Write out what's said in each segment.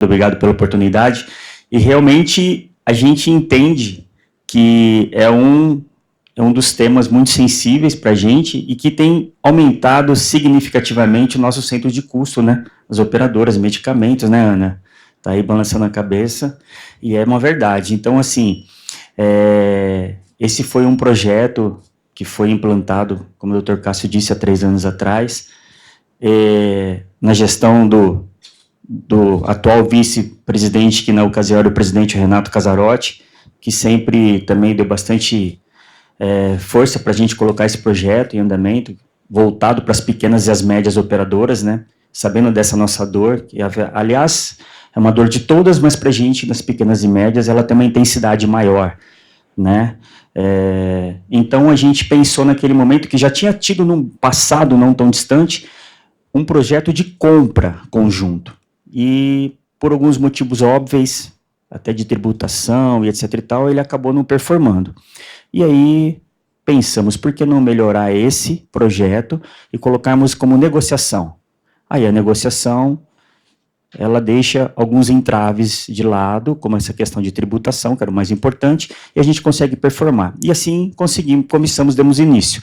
obrigado pela oportunidade. E realmente a gente entende que é um dos temas muito sensíveis para a gente e que tem aumentado significativamente o nosso centro de custo, né? As operadoras, medicamentos, né, Ana? Está aí balançando a cabeça, e é uma verdade. Então, assim, esse foi um projeto que foi implantado, como o Dr. Cássio disse, há 3 anos atrás, na gestão do atual vice-presidente, que na ocasião era o presidente Renato Casarotti, que sempre também deu bastante força para a gente colocar esse projeto em andamento, voltado para as pequenas e as médias operadoras, né? Sabendo dessa nossa dor, que, aliás, é uma dor de todas, mas para a gente, nas pequenas e médias, ela tem uma intensidade maior, né? Então, a gente pensou naquele momento que já tinha tido, num passado não tão distante, um projeto de compra conjunto. E, por alguns motivos óbvios, até de tributação e etc. e tal, ele acabou não performando. E aí, pensamos, por que não melhorar esse projeto e colocarmos como negociação? Aí a negociação, ela deixa alguns entraves de lado, como essa questão de tributação, que era o mais importante, e a gente consegue performar. E assim começamos, demos início.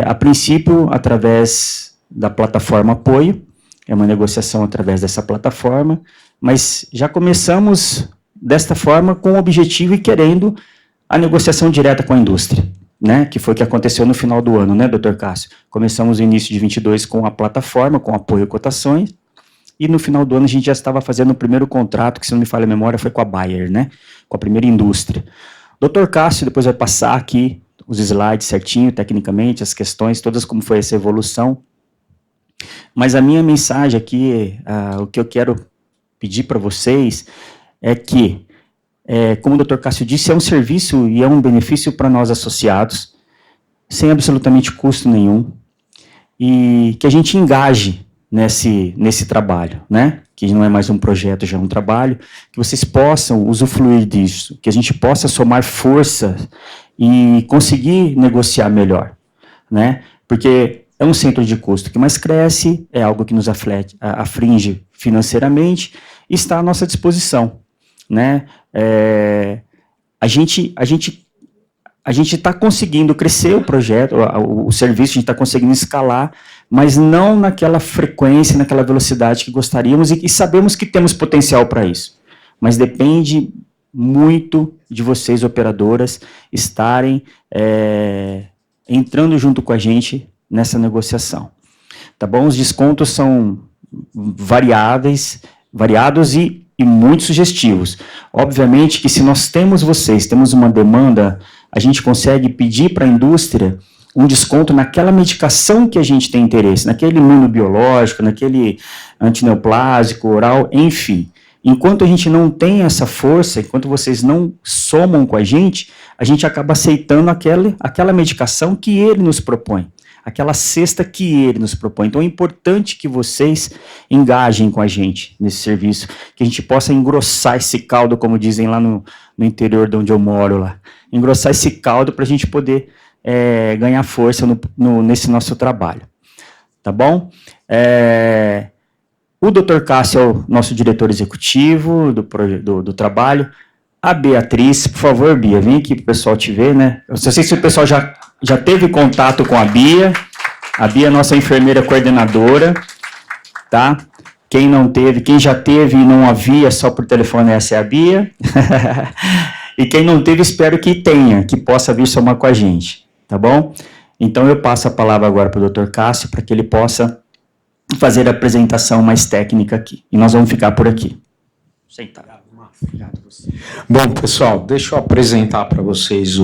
A princípio, através da plataforma Apoio, é uma negociação através dessa plataforma, mas já começamos desta forma com o objetivo e querendo a negociação direta com a indústria, né, que foi o que aconteceu no final do ano, né, Dr. Cássio? Começamos no início de 22 com a plataforma, com apoio a cotações, e no final do ano a gente já estava fazendo o primeiro contrato, que se não me falha a memória, foi com a Bayer, né, com a primeira indústria. Dr. Cássio depois vai passar aqui os slides certinho, tecnicamente, as questões, todas como foi essa evolução. Mas a minha mensagem aqui, o que eu quero pedir para vocês é que, como o Dr. Cássio disse, é um serviço e é um benefício para nós associados, sem absolutamente custo nenhum, e que a gente engaje nesse trabalho, né? Que não é mais um projeto, já é um trabalho, que vocês possam usufruir disso, que a gente possa somar força e conseguir negociar melhor, né? Porque é um centro de custo que mais cresce, é algo que nos aflige financeiramente, e está à nossa disposição, né? A gente está conseguindo crescer o projeto, o serviço, a gente está conseguindo escalar, mas não naquela frequência, naquela velocidade que gostaríamos, e sabemos que temos potencial para isso. Mas depende muito de vocês, operadoras, estarem entrando junto com a gente nessa negociação. Tá bom? Os descontos são variados e muito sugestivos. Obviamente que se nós temos uma demanda, a gente consegue pedir para a indústria um desconto naquela medicação que a gente tem interesse, naquele imunobiológico, naquele antineoplásico, oral, enfim. Enquanto a gente não tem essa força, enquanto vocês não somam com a gente acaba aceitando aquela medicação que ele nos propõe, aquela cesta que ele nos propõe. Então é importante que vocês engajem com a gente nesse serviço, que a gente possa engrossar esse caldo, como dizem lá no interior de onde eu moro, lá. Engrossar esse caldo para a gente poder ganhar força nesse nosso trabalho. Tá bom? O Dr. Cássio é o nosso diretor executivo do trabalho. A Beatriz, por favor, Bia, vem aqui para o pessoal te ver, né? Eu não sei se o pessoal já teve contato com a Bia. A Bia é nossa enfermeira coordenadora, tá? Quem não teve, quem já teve e não havia, só por telefone, essa é a Bia. E quem não teve, espero que tenha, que possa vir somar com a gente, tá bom? Então, eu passo a palavra agora para o Dr. Cássio, para que ele possa fazer a apresentação mais técnica aqui. E nós vamos ficar por aqui. Sentado. Obrigado você. Bom, pessoal, deixa eu apresentar para vocês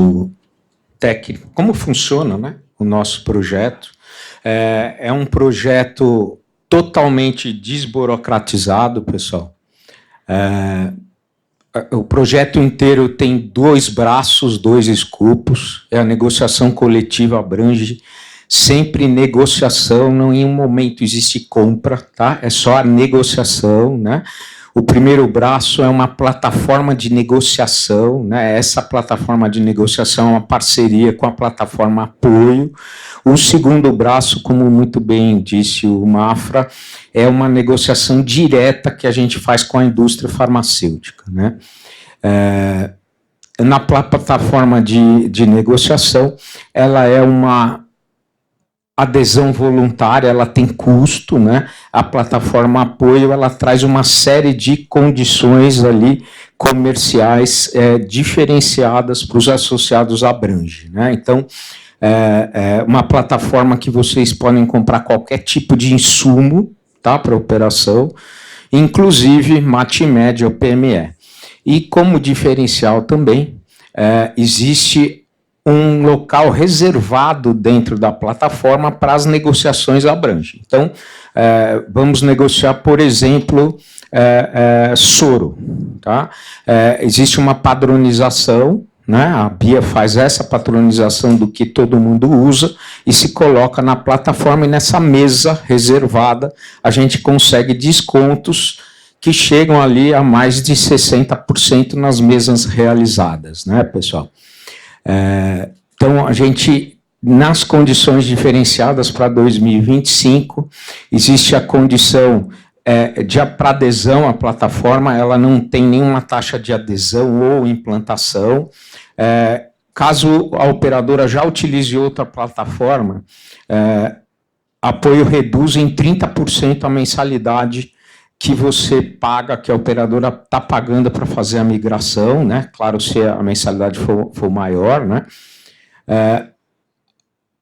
como funciona, né, o nosso projeto. É um projeto totalmente desburocratizado, pessoal. O projeto inteiro tem 2 braços, 2 escopos. A negociação coletiva abrange sempre negociação, não em um momento existe compra, tá? É só a negociação, né? O primeiro braço é uma plataforma de negociação, né? Essa plataforma de negociação é uma parceria com a plataforma Apoio. O segundo braço, como muito bem disse o Mafra, é uma negociação direta que a gente faz com a indústria farmacêutica, né? Na plataforma de negociação, ela é uma adesão voluntária, ela tem custo, né? A plataforma Apoio, ela traz uma série de condições ali comerciais diferenciadas para os associados à Abrange, né? Então, é uma plataforma que vocês podem comprar qualquer tipo de insumo, tá, para operação, inclusive MATMED ou PME. E como diferencial também, existe um local reservado dentro da plataforma para as negociações Abrange. Então, vamos negociar, por exemplo, soro. Tá? Existe uma padronização, né? A Bia faz essa padronização do que todo mundo usa e se coloca na plataforma, e nessa mesa reservada a gente consegue descontos que chegam ali a mais de 60% nas mesas realizadas, né, pessoal? Então, a gente, nas condições diferenciadas para 2025, existe a condição para adesão à plataforma, ela não tem nenhuma taxa de adesão ou implantação. Caso a operadora já utilize outra plataforma, Apoio reduz em 30% a mensalidade que você paga, que a operadora está pagando para fazer a migração, né? Claro, se a mensalidade for maior, né?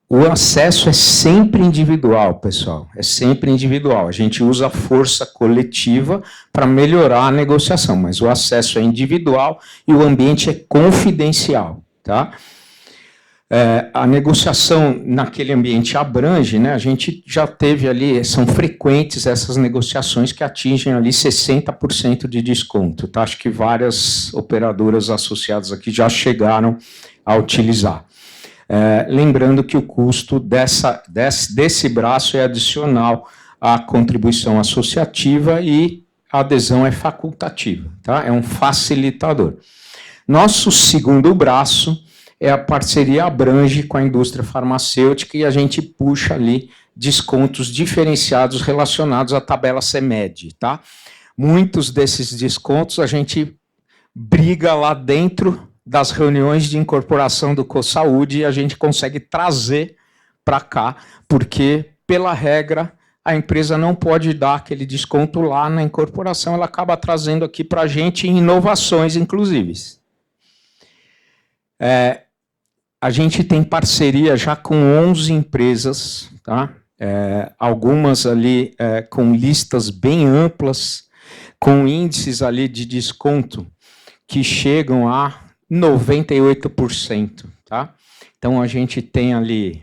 O acesso é sempre individual, pessoal, é sempre individual. A gente usa a força coletiva para melhorar a negociação, mas o acesso é individual e o ambiente é confidencial, tá? A negociação naquele ambiente Abrange, né? A gente já teve ali, são frequentes essas negociações que atingem ali 60% de desconto, tá? Acho que várias operadoras associadas aqui já chegaram a utilizar. Lembrando que o custo desse braço é adicional à contribuição associativa e a adesão é facultativa, tá? É um facilitador. Nosso segundo braço é a parceria Abrange com a indústria farmacêutica, e a gente puxa ali descontos diferenciados relacionados à tabela CMED, tá? Muitos desses descontos a gente briga lá dentro das reuniões de incorporação do CoSaúde e a gente consegue trazer para cá, porque, pela regra, a empresa não pode dar aquele desconto lá na incorporação, ela acaba trazendo aqui para a gente inovações, inclusive. A gente tem parceria já com 11 empresas, tá? Algumas ali com listas bem amplas, com índices ali de desconto que chegam a 98%. Tá? Então, a gente tem ali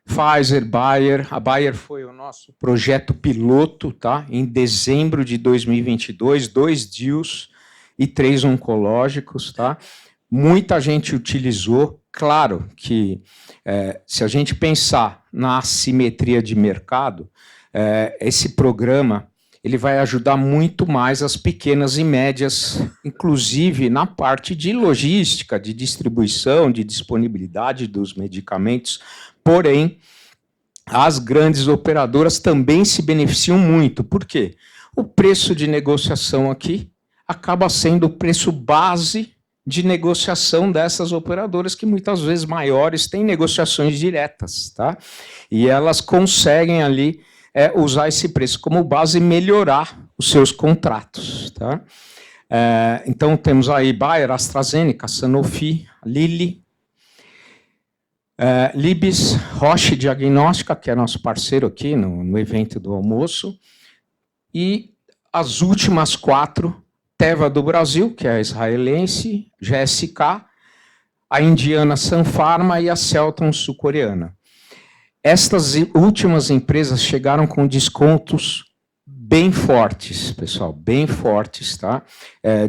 Pfizer, Bayer. A Bayer foi o nosso projeto piloto, tá? Em dezembro de 2022, 2 deals e 3 oncológicos. Tá? Muita gente utilizou. Claro que, se a gente pensar na assimetria de mercado, esse programa ele vai ajudar muito mais as pequenas e médias, inclusive na parte de logística, de distribuição, de disponibilidade dos medicamentos. Porém, as grandes operadoras também se beneficiam muito. Por quê? O preço de negociação aqui acaba sendo o preço base de negociação dessas operadoras, que muitas vezes maiores têm negociações diretas, tá? E elas conseguem ali usar esse preço como base e melhorar os seus contratos, tá? Então, temos aí Bayer, AstraZeneca, Sanofi, Lilly, Libes, Roche Diagnóstica, que é nosso parceiro aqui no evento do almoço, e as últimas 4, Teva do Brasil, que é a israelense, GSK, a indiana Sun Pharma e a Celton sul-coreana. Estas últimas empresas chegaram com descontos bem fortes, pessoal, bem fortes, tá?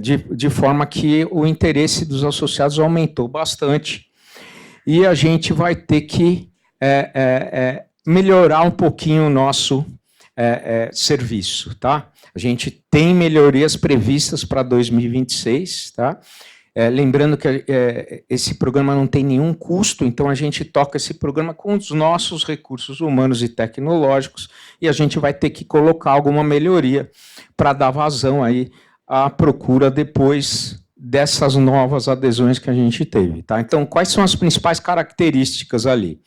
De forma que o interesse dos associados aumentou bastante e a gente vai ter que melhorar um pouquinho o nosso serviço, tá? A gente tem melhorias previstas para 2026, tá? Lembrando que esse programa não tem nenhum custo, então a gente toca esse programa com os nossos recursos humanos e tecnológicos, e a gente vai ter que colocar alguma melhoria para dar vazão aí à procura depois dessas novas adesões que a gente teve, tá? Então, quais são as principais características ali?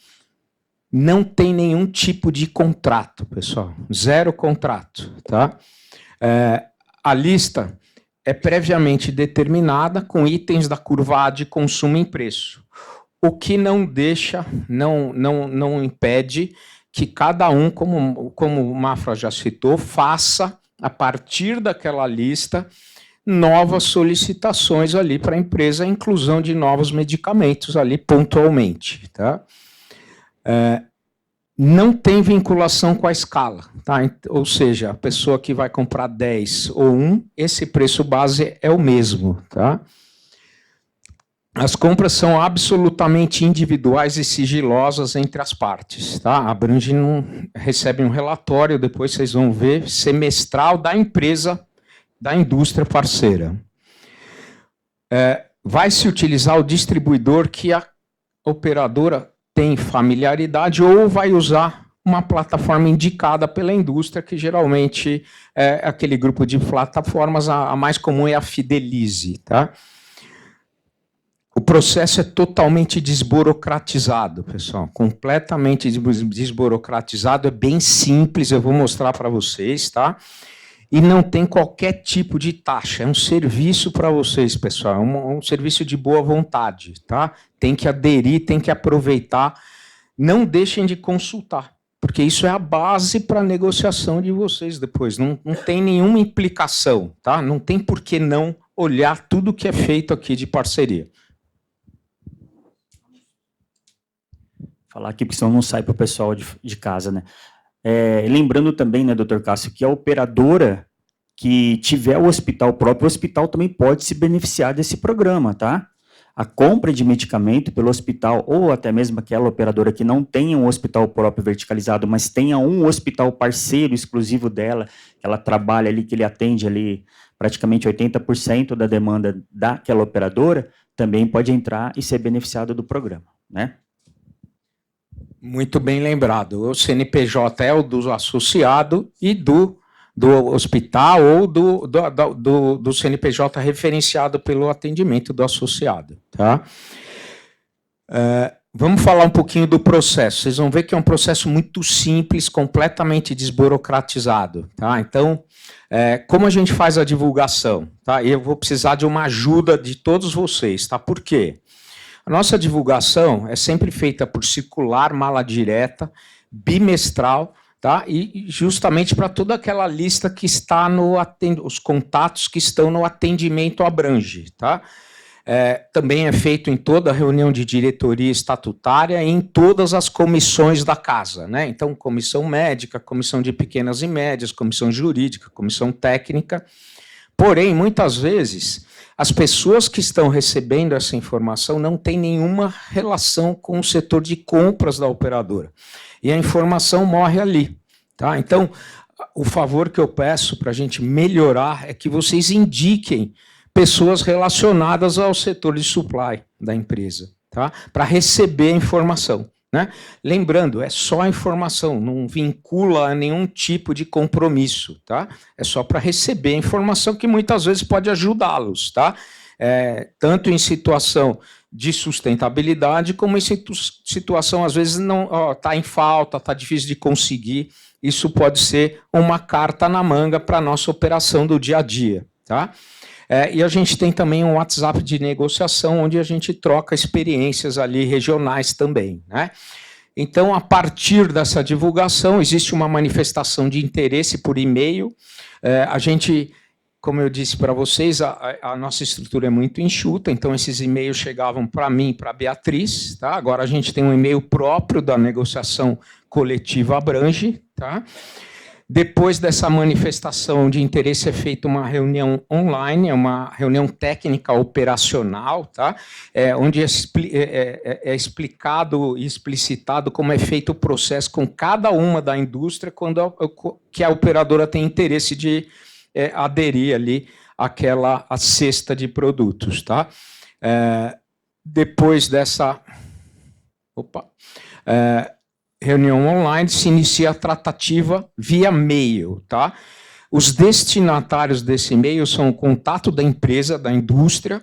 Não tem nenhum tipo de contrato, pessoal, 0 contrato, tá? A lista é previamente determinada com itens da curva A de consumo em preço, o que não deixa, não impede que cada um, como o Mafra já citou, faça, a partir daquela lista, novas solicitações ali para a empresa, a inclusão de novos medicamentos ali pontualmente, tá? Não tem vinculação com a escala, tá? Ou seja, a pessoa que vai comprar 10 ou 1, esse preço base é o mesmo, tá? As compras são absolutamente individuais e sigilosas entre as partes, tá? A Abrange não recebe um relatório, depois vocês vão ver, semestral da empresa, da indústria parceira. Vai se utilizar o distribuidor que a operadora tem familiaridade ou vai usar uma plataforma indicada pela indústria, que geralmente é aquele grupo de plataformas, a mais comum é a Fidelize, tá? O processo é totalmente desburocratizado, pessoal, completamente desburocratizado, é bem simples, eu vou mostrar para vocês, tá? E não tem qualquer tipo de taxa, é um serviço para vocês, pessoal, é um serviço de boa vontade, tá? Tem que aderir, tem que aproveitar, não deixem de consultar, porque isso é a base para a negociação de vocês depois, não tem nenhuma implicação, tá? Não tem por que não olhar tudo que é feito aqui de parceria. Falar aqui, porque senão não sai para o pessoal de casa, né? Lembrando também, né, doutor Cássio, que a operadora que tiver o hospital próprio, o hospital também pode se beneficiar desse programa, tá? A compra de medicamento pelo hospital, ou até mesmo aquela operadora que não tenha um hospital próprio verticalizado, mas tenha um hospital parceiro exclusivo dela, que ela trabalha ali, que ele atende ali praticamente 80% da demanda daquela operadora, também pode entrar e ser beneficiado do programa, né? Muito bem lembrado. O CNPJ é o do associado e do hospital ou do CNPJ referenciado pelo atendimento do associado, tá? Vamos falar um pouquinho do processo. Vocês vão ver que é um processo muito simples, completamente desburocratizado, tá? Então, como a gente faz a divulgação, tá? Eu vou precisar de uma ajuda de todos vocês, tá? Por quê? A nossa divulgação é sempre feita por circular, mala direta, bimestral, tá? E justamente para toda aquela lista que está os contatos que estão no atendimento Abrange, tá? Também é feito em toda reunião de diretoria estatutária e em todas as comissões da casa, né? Então, comissão médica, comissão de pequenas e médias, comissão jurídica, comissão técnica. Porém, muitas vezes, as pessoas que estão recebendo essa informação não têm nenhuma relação com o setor de compras da operadora. E a informação morre ali, tá? Então, o favor que eu peço para a gente melhorar é que vocês indiquem pessoas relacionadas ao setor de supply da empresa, tá? Para receber a informação, né? Lembrando, é só a informação, não vincula a nenhum tipo de compromisso, tá? É só para receber a informação que muitas vezes pode ajudá-los, tá? Tanto em situação de sustentabilidade, como em situação, às vezes, não está em falta, está difícil de conseguir. Isso pode ser uma carta na manga para a nossa operação do dia a dia, tá? E a gente tem também um WhatsApp de negociação, onde a gente troca experiências ali regionais também, né? Então, a partir dessa divulgação, existe uma manifestação de interesse por e-mail. A gente, como eu disse para vocês, a nossa estrutura é muito enxuta, então esses e-mails chegavam para mim, para a Beatriz, tá? Agora a gente tem um e-mail próprio da negociação coletiva Abrange, tá? Depois dessa manifestação de interesse é feita uma reunião online, é uma reunião técnica operacional, tá? Onde é explicado e explicitado como é feito o processo com cada uma da indústria quando que a operadora tem interesse de aderir ali àquela a cesta de produtos, tá? Depois dessa reunião online, se inicia a tratativa via e-mail, tá? Os destinatários desse e-mail são o contato da empresa, da indústria,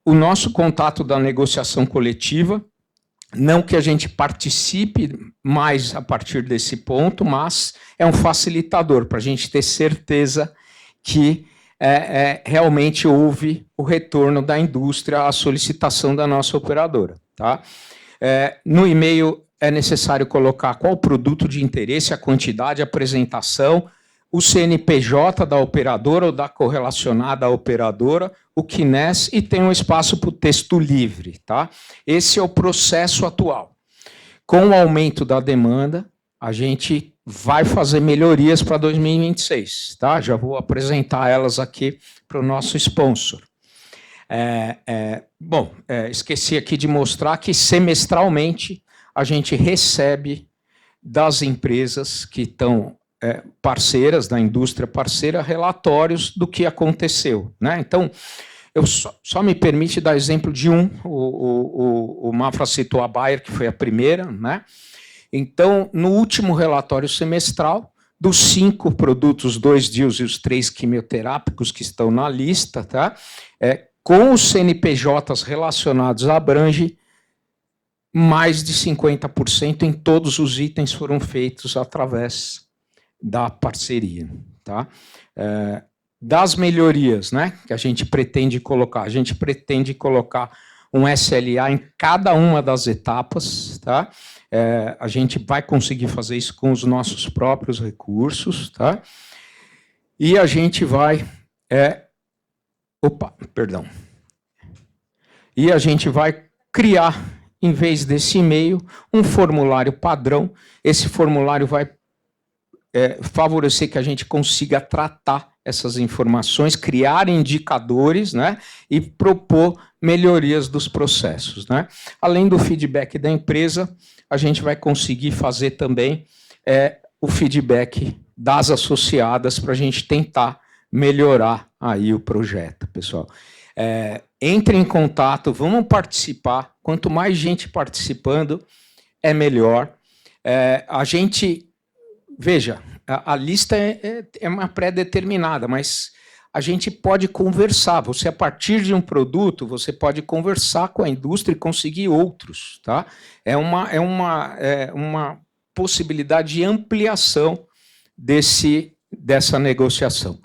o nosso contato da negociação coletiva, não que a gente participe mais a partir desse ponto, mas é um facilitador para a gente ter certeza que realmente houve o retorno da indústria à solicitação da nossa operadora, tá? No e-mail é necessário colocar qual o produto de interesse, a quantidade, a apresentação, o CNPJ da operadora ou da correlacionada à operadora, o CNES, e tem um espaço para o texto livre, tá? Esse é o processo atual. Com o aumento da demanda, a gente vai fazer melhorias para 2026, tá? Já vou apresentar elas aqui para o nosso sponsor. Esqueci aqui de mostrar que semestralmente a gente recebe das empresas que estão parceiras, da indústria parceira, relatórios do que aconteceu, né? Então, eu só me permite dar exemplo de um, o Mafra citou a Bayer, que foi a primeira, né? Então, no último relatório semestral, dos 5 produtos, 2 DIUs e os 3 quimioterápicos que estão na lista, tá? Com os CNPJs relacionados abrange mais de 50% em todos os itens foram feitos através da parceria, tá? Das melhorias, né, que a gente pretende colocar um SLA em cada uma das etapas, tá? A gente vai conseguir fazer isso com os nossos próprios recursos, tá? E a gente vai E a gente vai criar, em vez desse e-mail, um formulário padrão. Esse formulário vai favorecer que a gente consiga tratar essas informações, criar indicadores, né, e propor melhorias dos processos, né? Além do feedback da empresa, a gente vai conseguir fazer também o feedback das associadas para a gente tentar melhorar aí o projeto, pessoal. Entre em contato, vamos participar. Quanto mais gente participando, é melhor. A gente, veja, a lista é uma pré-determinada, mas a gente pode conversar. Você, a partir de um produto, você pode conversar com a indústria e conseguir outros, tá? É uma possibilidade de ampliação dessa negociação.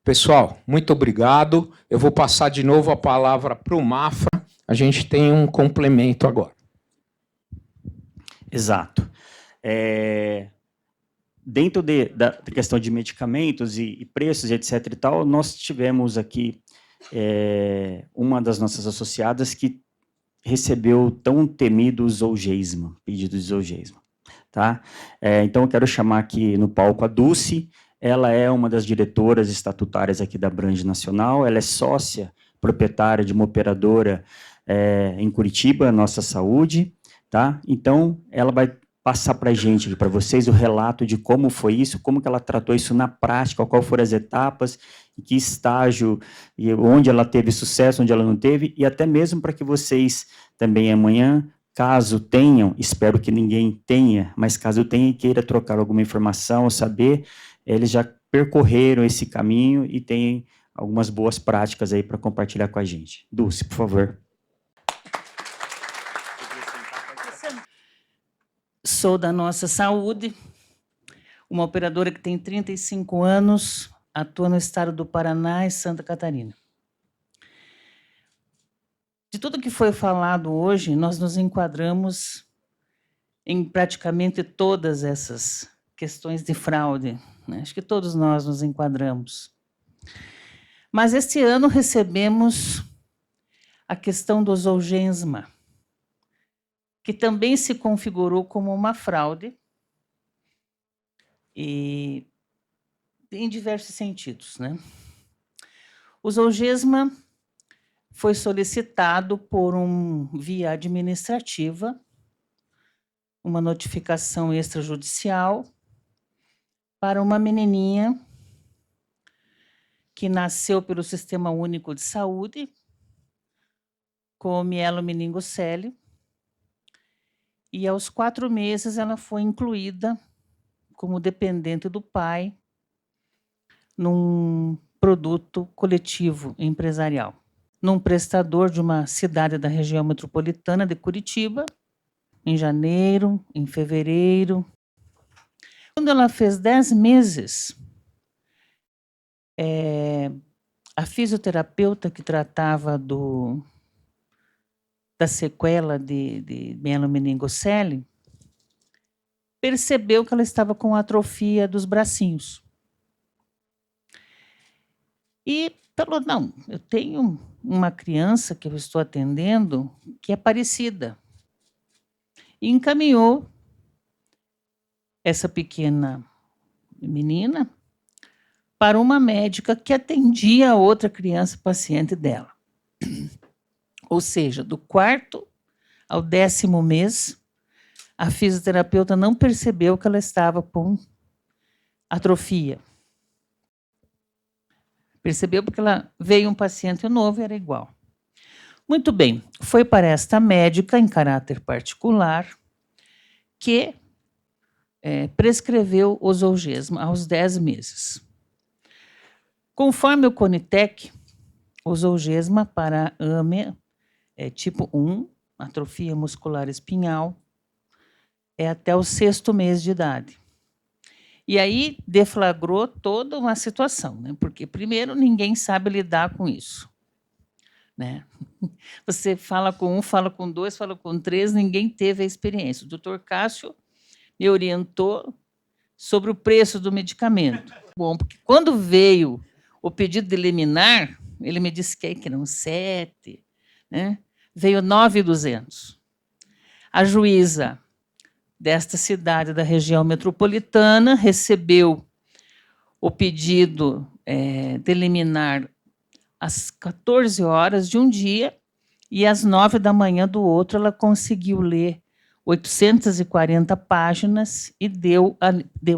Pessoal, muito obrigado. Eu vou passar de novo a palavra para o Mafra. A gente tem um complemento agora. Exato. Dentro da questão de medicamentos e preços, etc. e tal, nós tivemos aqui uma das nossas associadas que recebeu tão temido Zolgensma, pedido de Zolgensma. Tá? Então, eu quero chamar aqui no palco a Dulce. Ela é uma das diretoras estatutárias aqui da Brange Nacional, ela é sócia proprietária de uma operadora em Curitiba, Nossa Saúde, tá? Então, ela vai passar para a gente, para vocês, o relato de como foi isso, como que ela tratou isso na prática, qual foram as etapas, em que estágio, e onde ela teve sucesso, onde ela não teve, e até mesmo para que vocês também amanhã, caso tenham, espero que ninguém tenha, mas caso tenha e queira trocar alguma informação ou saber, eles já percorreram esse caminho e têm algumas boas práticas aí para compartilhar com a gente. Dulce, por favor. Sou da Nossa Saúde, uma operadora que tem 35 anos, atua no estado do Paraná e Santa Catarina. De tudo que foi falado hoje, nós nos enquadramos em praticamente todas essas questões de fraude, né? Acho que todos nós nos enquadramos. Mas este ano recebemos a questão do Zolgensma, que também se configurou como uma fraude e em diversos sentidos, né? O Zolgesma foi solicitado via administrativa, uma notificação extrajudicial para uma menininha que nasceu pelo Sistema Único de Saúde, com mielomeningocele, e aos 4 meses ela foi incluída como dependente do pai num produto coletivo empresarial, num prestador de uma cidade da região metropolitana de Curitiba, em janeiro, em fevereiro. Quando ela fez 10 meses, a fisioterapeuta que tratava da sequela de mielomeningocele percebeu que ela estava com atrofia dos bracinhos. E falou, não, eu tenho uma criança que eu estou atendendo que é parecida. E encaminhou essa pequena menina para uma médica que atendia a outra criança paciente dela. Ou seja, do 4º ao 10º mês, a fisioterapeuta não percebeu que ela estava com atrofia. Percebeu porque ela veio um paciente novo e era igual. Muito bem, foi para esta médica, em caráter particular, que prescreveu o Zolgesma aos 10 meses. Conforme o Conitec, o Zolgesma para AME tipo 1, atrofia muscular espinhal, é até o 6º mês de idade. E aí deflagrou toda uma situação, né? Porque, primeiro, ninguém sabe lidar com isso, né? Você fala com um, fala com 2, fala com 3, ninguém teve a experiência. O doutor Cássio me orientou sobre o preço do medicamento. Bom, porque quando veio o pedido de liminar, ele me disse que eram 7, né? Veio 9.200. A juíza desta cidade da região metropolitana recebeu o pedido de liminar às 14 horas de um dia e às 9 da manhã do outro ela conseguiu ler 840 páginas e deu a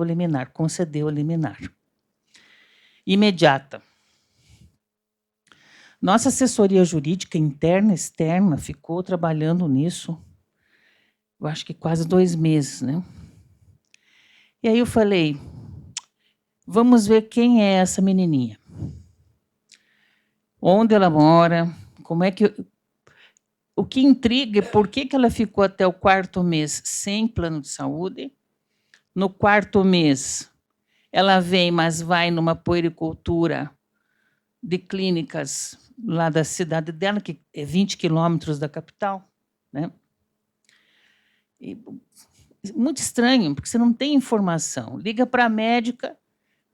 liminar, concedeu a liminar. Imediata. Nossa assessoria jurídica interna e externa ficou trabalhando nisso, eu acho que quase 2 meses, né? E aí eu falei, vamos ver quem é essa menininha. Onde ela mora, como é que... O que intriga é por que ela ficou até o 4º mês sem plano de saúde. No 4º mês, ela vem, mas vai numa puericultura de clínicas lá da cidade dela, que é 20 quilômetros da capital, né? E, muito estranho, porque você não tem informação. Liga para a médica,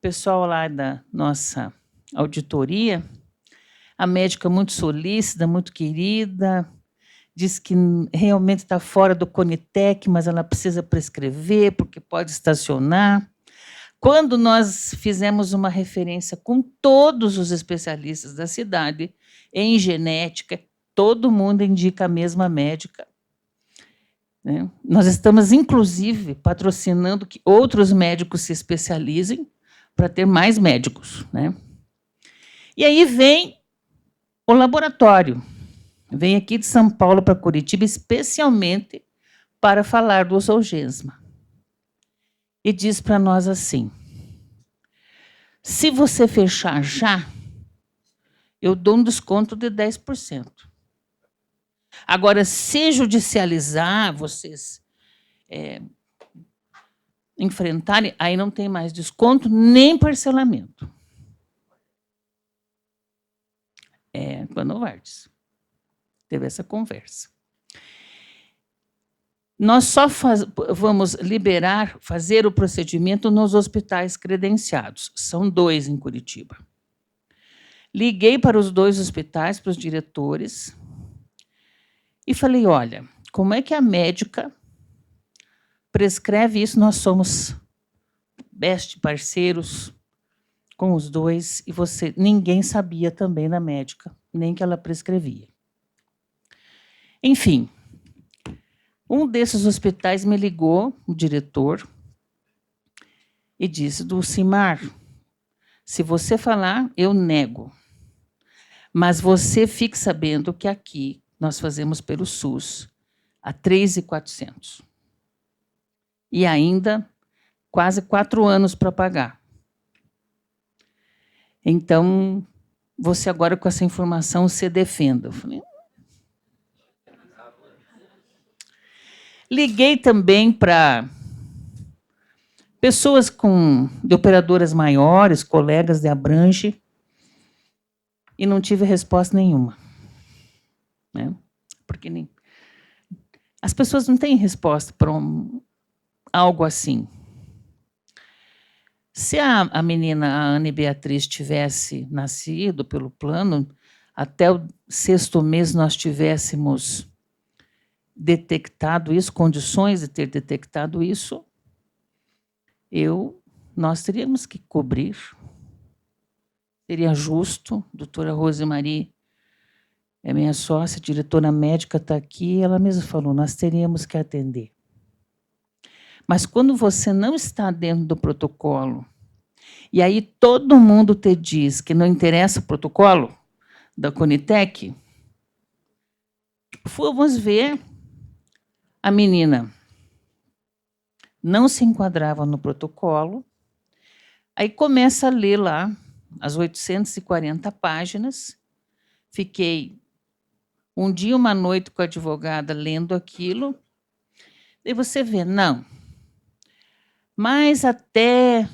pessoal lá da nossa auditoria, a médica muito solícita, muito querida, diz que realmente está fora do Conitec, mas ela precisa prescrever, porque pode estacionar. Quando nós fizemos uma referência com todos os especialistas da cidade em genética, todo mundo indica a mesma médica, né? Nós estamos, inclusive, patrocinando que outros médicos se especializem para ter mais médicos, né? E aí vem o laboratório. Vem aqui de São Paulo para Curitiba, especialmente para falar do Zolgesma. E diz para nós assim, se você fechar já, eu dou um desconto de 10%. Agora, se judicializar, vocês enfrentarem, aí não tem mais desconto nem parcelamento. Com a Novartis. Teve essa conversa. Nós só vamos liberar, fazer o procedimento nos hospitais credenciados. São 2 em Curitiba. Liguei para os 2 hospitais, para os diretores, e falei, olha, como é que a médica prescreve isso? Nós somos best parceiros com os dois, e ninguém sabia também da médica, nem que ela prescrevia. Enfim, um desses hospitais me ligou, o diretor, e disse: Dulcimar, se você falar, eu nego. Mas você fique sabendo que aqui nós fazemos pelo SUS a 3.400. E ainda quase 4 anos para pagar. Então, você agora com essa informação se defenda. Eu falei... Liguei também para pessoas de operadoras maiores, colegas de Abrange, e não tive resposta nenhuma. Né? Porque as pessoas não têm resposta para algo assim. Se a menina, a Ana Beatriz, tivesse nascido pelo plano, até o 6º mês nós tivéssemos detectado isso, condições de ter detectado isso, nós teríamos que cobrir. Seria justo. A doutora Rosemarie é minha sócia, diretora médica, está aqui, ela mesma falou, nós teríamos que atender. Mas quando você não está dentro do protocolo, e aí todo mundo te diz que não interessa o protocolo da Conitec, fomos ver, a menina não se enquadrava no protocolo, aí começa a ler lá as 840 páginas, fiquei um dia, uma noite com a advogada lendo aquilo, e você vê, não, mas até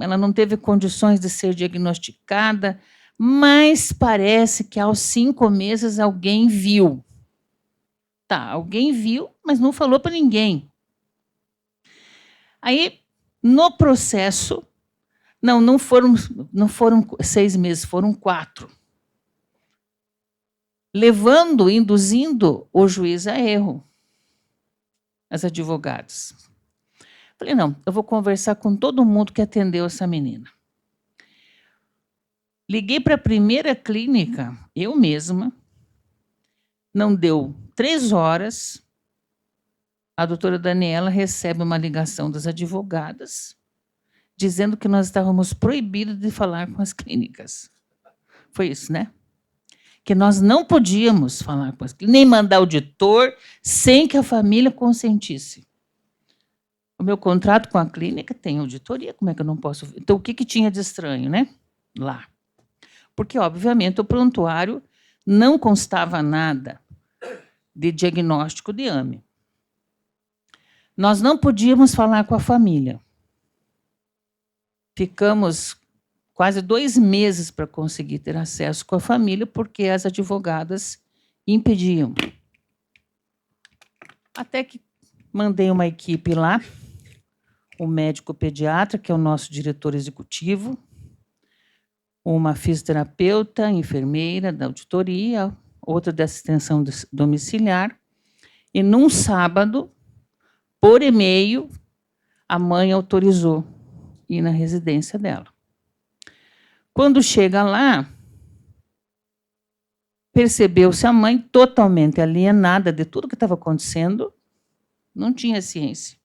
ela não teve condições de ser diagnosticada, mas parece que aos 5 meses alguém viu. Tá, alguém viu, mas não falou para ninguém. Aí, no processo, não foram 6 meses, foram 4. Induzindo o juiz a erro, as advogadas. Falei, não, eu vou conversar com todo mundo que atendeu essa menina. Liguei para a primeira clínica, eu mesma, não deu 3 horas, a doutora Daniela recebe uma ligação das advogadas, dizendo que nós estávamos proibidos de falar com as clínicas. Foi isso, né? Que nós não podíamos falar com as clínicas, nem mandar auditor, sem que a família consentisse. O meu contrato com a clínica tem auditoria, como é que eu não posso... Então, o que tinha de estranho, né? Lá. Porque, obviamente, o prontuário não constava nada de diagnóstico de AME. Nós não podíamos falar com a família. Ficamos quase 2 meses para conseguir ter acesso com a família, porque as advogadas impediam. Até que mandei uma equipe lá, o médico pediatra, que é o nosso diretor executivo, uma fisioterapeuta, enfermeira da auditoria, outra da assistência domiciliar, e num sábado, por e-mail, a mãe autorizou ir na residência dela. Quando chega lá, percebeu-se a mãe totalmente alienada de tudo que estava acontecendo, não tinha ciência.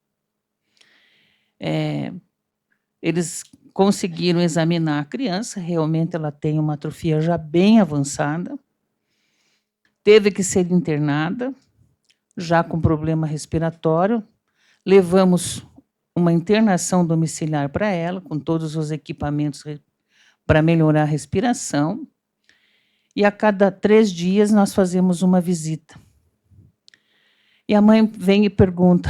Eles conseguiram examinar a criança, realmente ela tem uma atrofia já bem avançada, teve que ser internada, já com problema respiratório, levamos uma internação domiciliar para ela, com todos os equipamentos para melhorar a respiração, e a cada 3 dias nós fazemos uma visita. E a mãe vem e pergunta,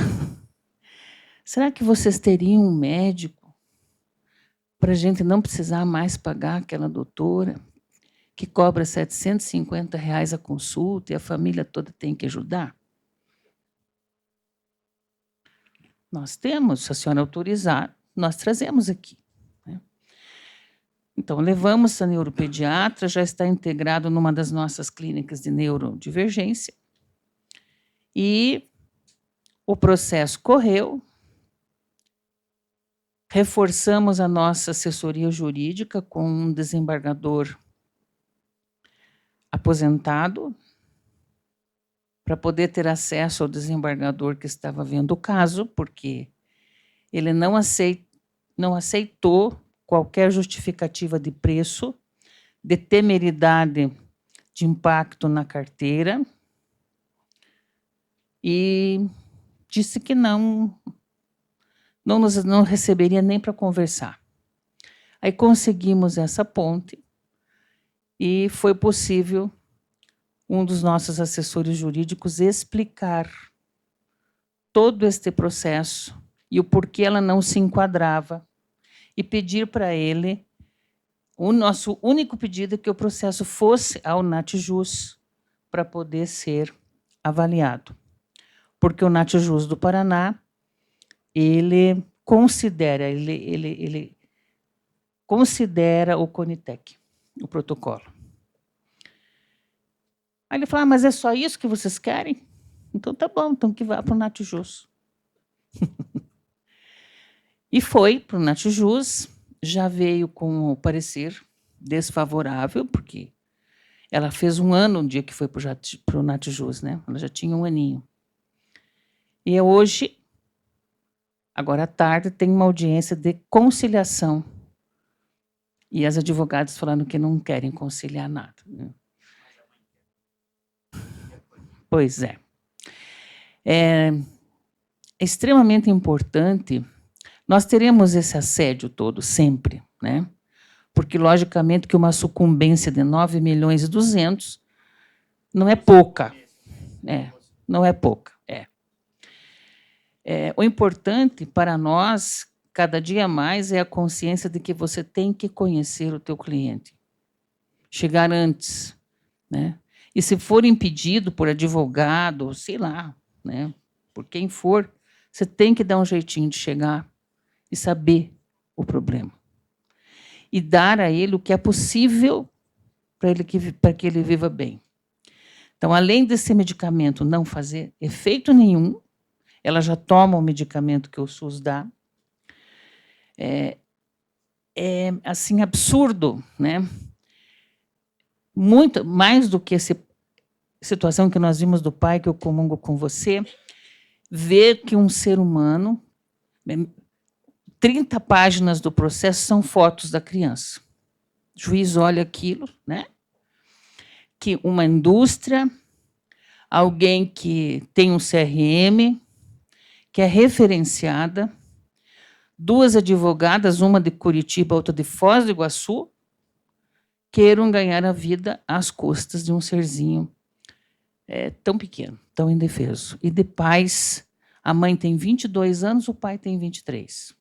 será que vocês teriam um médico para a gente não precisar mais pagar aquela doutora que cobra R$750 a consulta e a família toda tem que ajudar? Nós temos, se a senhora autorizar, nós trazemos aqui. Né? Então, levamos a neuropediatra, já está integrado numa das nossas clínicas de neurodivergência, e o processo correu, reforçamos a nossa assessoria jurídica com um desembargador aposentado, para poder ter acesso ao desembargador que estava vendo o caso, porque ele não aceitou qualquer justificativa de preço, de temeridade de impacto na carteira, e disse que não receberia nem para conversar. Aí conseguimos essa ponte e foi possível um dos nossos assessores jurídicos explicar todo este processo e o porquê ela não se enquadrava e pedir para ele, o nosso único pedido é que o processo fosse ao NatJus para poder ser avaliado. Porque o NatJus do Paraná, ele considera o CONITEC, o protocolo. Aí ele falou, mas é só isso que vocês querem? Então tá bom, então que vá para o NatJus. E foi para o NatJus, já veio com o parecer desfavorável, porque ela fez 1 ano no dia que foi para o NatJus, né? Ela já tinha 1 aninho. E hoje, agora à tarde, tem uma audiência de conciliação. E as advogadas falando que não querem conciliar nada, né? Pois é. É extremamente importante. Nós teremos esse assédio todo, sempre, né? Porque, logicamente, que uma sucumbência de 9.200.000 não é pouca. Não é pouca. O importante para nós, cada dia mais, é a consciência de que você tem que conhecer o teu cliente. Chegar antes, né? E se for impedido por advogado, sei lá, né? Por quem for, você tem que dar um jeitinho de chegar e saber o problema. E dar a ele o que é possível para que ele viva bem. Então, além desse medicamento não fazer efeito nenhum, ela já toma o medicamento que o SUS dá. É assim, absurdo, né? Muito mais do que essa situação que nós vimos do pai, que eu comungo com você, ver que um ser humano, 30 páginas do processo são fotos da criança. O juiz olha aquilo, né? Que uma indústria, alguém que tem um CRM, que é referenciada, 2 advogadas, uma de Curitiba, outra de Foz do Iguaçu, queiram ganhar a vida às custas de um serzinho tão pequeno, tão indefeso. E de pais, a mãe tem 22 anos, o pai tem 23.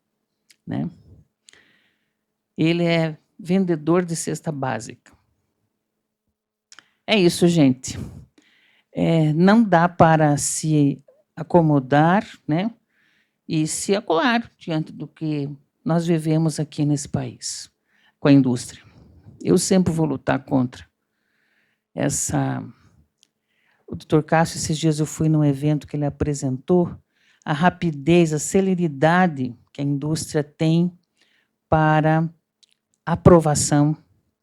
Né? Ele é vendedor de cesta básica. É isso, gente. Não dá para se acomodar, né? E se acuar diante do que nós vivemos aqui nesse país, com a indústria. Eu sempre vou lutar contra essa... O doutor Cássio, esses dias eu fui num evento que ele apresentou, a rapidez, a celeridade que a indústria tem para aprovação,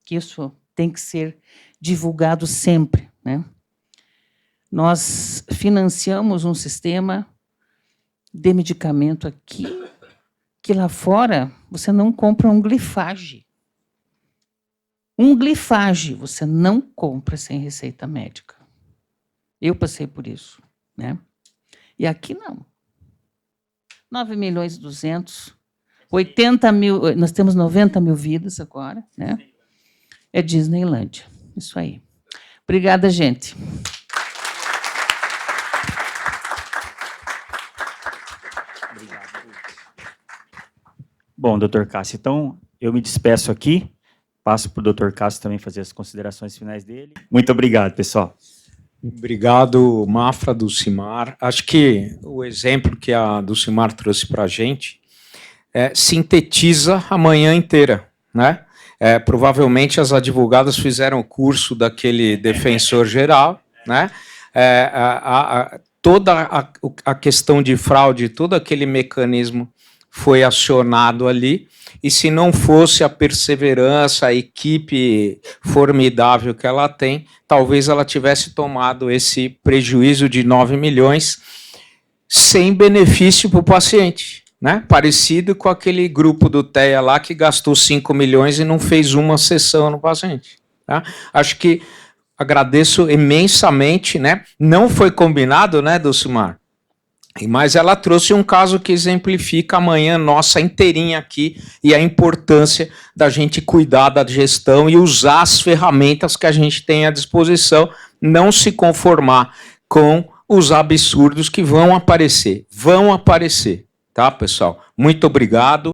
que isso tem que ser divulgado sempre, né? Nós financiamos um sistema de medicamento aqui, que lá fora você não compra um glifage. Um glifage você não compra sem receita médica. Eu passei por isso, né? E aqui não. 9.200.000, 80 mil, nós temos 90 mil vidas agora, né? É Disneylândia, isso aí. Obrigada, gente. Bom, doutor Cássio, então eu me despeço aqui, passo para o doutor Cássio também fazer as considerações finais dele. Muito obrigado, pessoal. Obrigado, Mafra, Dulcimar. Acho que o exemplo que a Dulcimar trouxe para a gente sintetiza a manhã inteira, né? Provavelmente as advogadas fizeram o curso daquele defensor geral, né? Toda a questão de fraude, todo aquele mecanismo foi acionado ali, e se não fosse a perseverança, a equipe formidável que ela tem, talvez ela tivesse tomado esse prejuízo de 9 milhões sem benefício para o paciente, né? Parecido com aquele grupo do TEA lá que gastou 5 milhões e não fez uma sessão no paciente. Tá? Acho que agradeço imensamente, né? Não foi combinado, né, Dulcimar? Mas ela trouxe um caso que exemplifica a manhã nossa inteirinha aqui e a importância da gente cuidar da gestão e usar as ferramentas que a gente tem à disposição, não se conformar com os absurdos que vão aparecer, tá, pessoal? Muito obrigado.